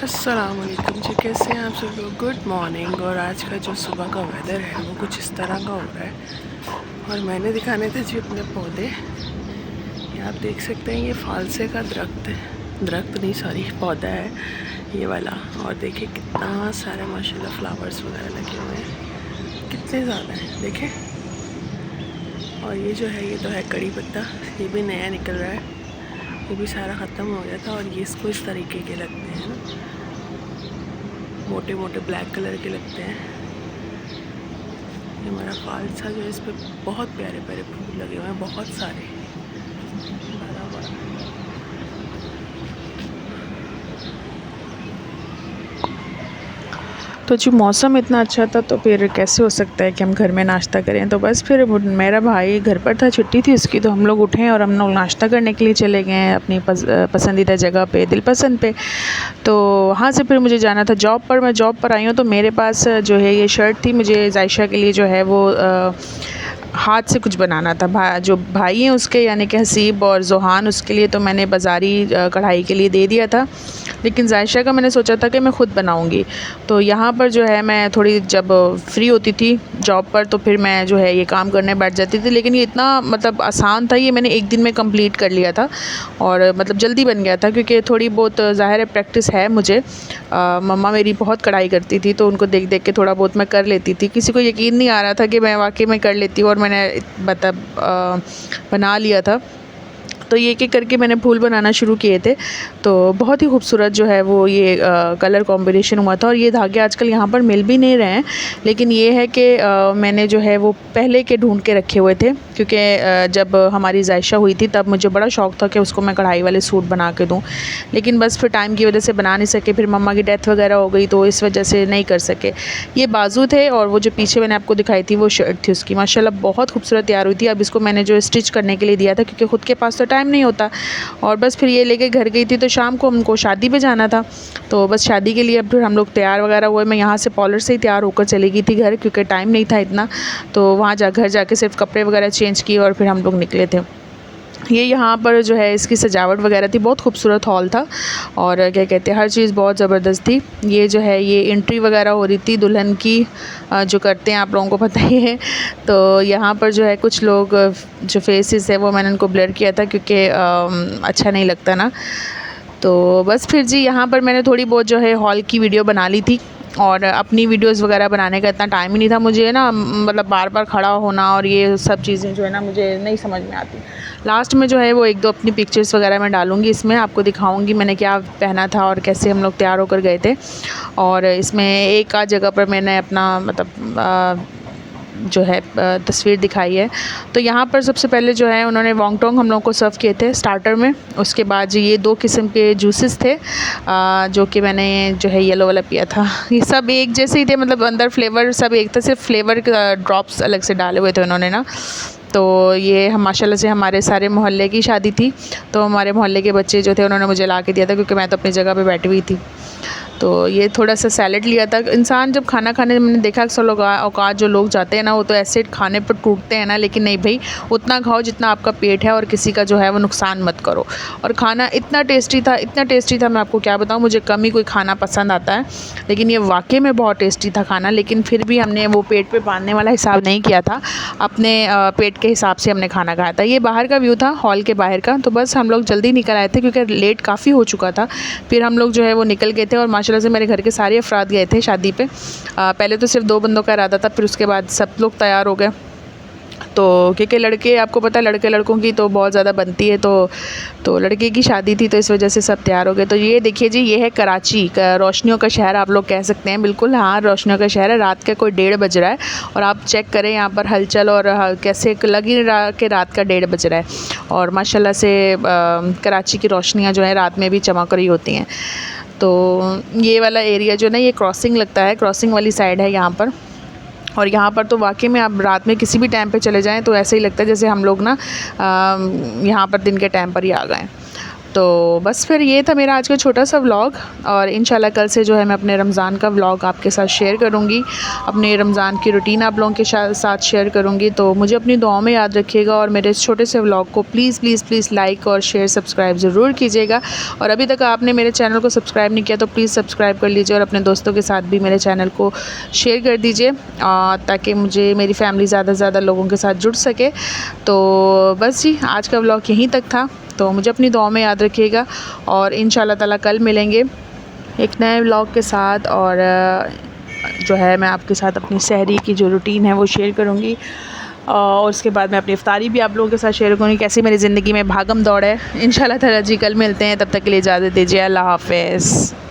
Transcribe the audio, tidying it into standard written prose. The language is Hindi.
अस्सलामुअलैकुम जी, कैसे हैं आप सब लोग। Good morning. और आज का जो सुबह का वेदर है वो कुछ इस तरह का हो रहा है और मैंने दिखाने थे जी अपने पौधे। ये आप देख सकते हैं, ये फालसे का दरख्त नहीं सॉरी पौधा है ये वाला। और देखिए कितना सारे माशाल्लाह फ्लावर्स वगैरह लगे हुए हैं, कितने ज़्यादा हैं देखें। और ये जो है ये तो है कड़ी पत्ता, ये भी नया निकल रहा है, ये भी सारा ख़त्म हो गया था। और ये इसको इस तरीके के लगते हैं ना, मोटे मोटे ब्लैक कलर के लगते हैं। ये हमारा फालसा जो है, इस पर बहुत प्यारे प्यारे फूल लगे हुए हैं, बहुत सारे बड़ा बड़ा। तो जो मौसम इतना अच्छा था तो फिर कैसे हो सकता है कि हम घर में नाश्ता करें। तो बस फिर मेरा भाई घर पर था, छुट्टी थी उसकी, तो हम लोग उठे और हम लोग नाश्ता करने के लिए चले गए हैं अपनी पसंदीदा जगह पे, दिलपसंद पे। तो वहाँ से फिर मुझे जाना था जॉब पर। मैं जॉब पर आई हूँ तो मेरे पास जो है ये शर्ट थी, मुझे जायशा के लिए जो है वो हाथ से कुछ बनाना था। जो भाई हैं उसके यानी कि हसीब और जोहान, उसके लिए तो मैंने बाज़ारी कढ़ाई के लिए दे दिया था, लेकिन जायशा का मैंने सोचा था कि मैं ख़ुद बनाऊंगी। तो यहाँ पर जो है मैं थोड़ी जब फ्री होती थी जॉब पर तो फिर मैं जो है ये काम करने बैठ जाती थी। लेकिन ये इतना मतलब आसान था, ये मैंने एक दिन में कंप्लीट कर लिया था और मतलब जल्दी बन गया था, क्योंकि थोड़ी बहुत ज़ाहिर है प्रैक्टिस है मुझे। मम्मा मेरी बहुत कढ़ाई करती थी तो उनको देख देख के थोड़ा बहुत मैं कर लेती थी। किसी को यकीन नहीं आ रहा था कि मैं वाकई में कर लेती हूँ, और मैंने मतलब बना लिया था। तो ये एक करके मैंने फूल बनाना शुरू किए थे। तो बहुत ही खूबसूरत जो है वो ये कलर कॉम्बिनेशन हुआ था। और ये धागे आजकल यहाँ पर मिल भी नहीं रहे हैं, लेकिन ये है कि मैंने जो है वो पहले के ढूंढ के रखे हुए थे, क्योंकि जब हमारी जायशा हुई थी तब मुझे बड़ा शौक़ था कि उसको मैं कढ़ाई वाले सूट बना के दूँ, लेकिन बस फिर टाइम की वजह से बना नहीं सके। फिर मम्मा की डेथ वगैरह हो गई तो इस वजह से नहीं कर सके। ये बाजू थे और वो जो पीछे मैंने आपको दिखाई थी वो शर्ट थी उसकी, माशाल्लाह बहुत खूबसूरत तैयार हुई थी। अब इसको मैंने जो स्टिच करने के लिए दिया था, क्योंकि ख़ुद के पास तो टाइम नहीं होता। और बस फिर ये लेके घर गई थी, तो शाम को हमको शादी पे जाना था। तो बस शादी के लिए अब फिर हम लोग तैयार वगैरह हुए। मैं यहाँ से पॉलर से ही तैयार होकर चली गई थी घर, क्योंकि टाइम नहीं था इतना। तो वहाँ घर जाके सिर्फ कपड़े वगैरह चेंज किए और फिर हम लोग निकले थे। ये यहाँ पर जो है इसकी सजावट वगैरह थी, बहुत खूबसूरत हॉल था और क्या कहते हैं हर चीज़ बहुत ज़बरदस्त थी। ये जो है ये एंट्री वगैरह हो रही थी दुल्हन की, जो करते हैं आप लोगों को पता ही है। तो यहाँ पर जो है कुछ लोग जो फेसेस है वो मैंने उनको ब्लर किया था, क्योंकि अच्छा नहीं लगता ना। तो बस फिर जी यहाँ पर मैंने थोड़ी बहुत जो है हॉल की वीडियो बना ली थी, और अपनी वीडियोस वगैरह बनाने का इतना टाइम ही नहीं था मुझे ना, मतलब बार बार खड़ा होना और ये सब चीज़ें जो है ना मुझे नहीं समझ में आती। लास्ट में जो है वो एक दो अपनी पिक्चर्स वगैरह मैं डालूँगी, इसमें आपको दिखाऊँगी मैंने क्या पहना था और कैसे हम लोग तैयार होकर गए थे। और इसमें एक आध जगह पर मैंने अपना मतलब जो है तस्वीर दिखाई है। तो यहाँ पर सबसे पहले जो है उन्होंने वॉन्गटॉन्ग हम लोगों को सर्व किए थे स्टार्टर में। उसके बाद जी ये 2 किस्म के जूसेस थे, जो कि मैंने जो है येलो वाला पिया था। ये सब एक जैसे ही थे, मतलब अंदर फ्लेवर सब एक था, सिर्फ फ्लेवर ड्रॉप्स अलग से डाले हुए थे उन्होंने ना। तो ये हम माशाल्लाह से हमारे सारे मोहल्ले की शादी थी, तो हमारे मोहल्ले के बच्चे जो थे उन्होंने मुझे ला के दिया था, क्योंकि मैं तो अपनी जगह पे बैठी हुई थी। तो ये थोड़ा सा सैलेड लिया था। इंसान जब खाना खाने मैंने देखा अक्सर लोग औकात जो लोग जाते हैं ना वो तो ऐसे खाने पर टूटते हैं ना, लेकिन नहीं भाई, उतना खाओ जितना आपका पेट है और किसी का जो है वो नुकसान मत करो। और खाना इतना टेस्टी था, इतना टेस्टी था, मैं आपको क्या बताऊँ। मुझे कम ही कोई खाना पसंद आता है, लेकिन ये वाकई में बहुत टेस्टी था खाना। लेकिन फिर भी हमने वो पेट पे बांधने वाला हिसाब नहीं किया था, अपने पेट के हिसाब से हमने खाना खाया था। ये बाहर का व्यू था, हॉल के बाहर का। तो बस हम लोग जल्दी निकल आए थे क्योंकि लेट काफ़ी हो चुका था। फिर हम लोग जो है वो निकल गए थे और माशाल्लाह से मेरे घर के सारे अफराद गए थे शादी पे। पहले तो सिर्फ 2 बंदों का इरादा था, फिर उसके बाद सब लोग तैयार हो गए। तो क्योंकि लड़के, आपको पता है लड़के लड़कों की तो बहुत ज़्यादा बनती है, तो लड़के की शादी थी तो इस वजह से सब तैयार हो गए। तो ये देखिए जी, ये है कराची का रोशनियों का शहर आप लोग कह सकते हैं। बिल्कुल हाँ, रोशनियों का शहर है। रात का कोई 1:30 बज रहा है और आप चेक करें यहाँ पर हलचल, और कैसे लग ही रहा कि रात का 1:30 बज रहा है। और माशाल्लाह से कराची की रोशनियाँ जो है रात में भी चमक रही होती हैं। तो ये वाला एरिया जो ना, ये क्रॉसिंग लगता है, क्रॉसिंग वाली साइड है यहाँ पर। और यहाँ पर तो वाकई में आप रात में किसी भी टाइम पे चले जाएं तो ऐसे ही लगता है जैसे हम लोग ना यहाँ पर दिन के टाइम पर ही आ गए। तो बस फिर ये था मेरा आज का छोटा सा व्लॉग, और इंशाल्लाह कल से जो है मैं अपने रमज़ान का व्लॉग आपके साथ शेयर करूँगी, अपने रमज़ान की रूटीन आप लोगों के साथ शेयर करूँगी। तो मुझे अपनी दुआओं में याद रखिएगा, और मेरे इस छोटे से व्लॉग को प्लीज़ प्लीज़ प्लीज़ लाइक और शेयर सब्सक्राइब ज़रूर कीजिएगा। और अभी तक आपने मेरे चैनल को सब्सक्राइब नहीं किया तो प्लीज़ सब्सक्राइब कर लीजिए, और अपने दोस्तों के साथ भी मेरे चैनल को शेयर कर दीजिए, ताकि मुझे मेरी फैमिली ज़्यादा से ज़्यादा लोगों के साथ जुड़ सके। तो बस जी, आज का व्लॉग यहीं तक था। तो मुझे अपनी दुआ में याद रखिएगा, और इंशाल्लाह ताला कल मिलेंगे एक नए व्लॉग के साथ। और जो है मैं आपके साथ अपनी सहरी की जो रूटीन है वो शेयर करूँगी, और उसके बाद मैं अपनी इफ्तारी भी आप लोगों के साथ शेयर करूँगी, कैसी मेरी ज़िंदगी में भागम दौड़ है। इंशाल्लाह ताला जी कल मिलते हैं, तब तक के लिए इजाज़त दीजिए। अल्लाह हाफ़िज़।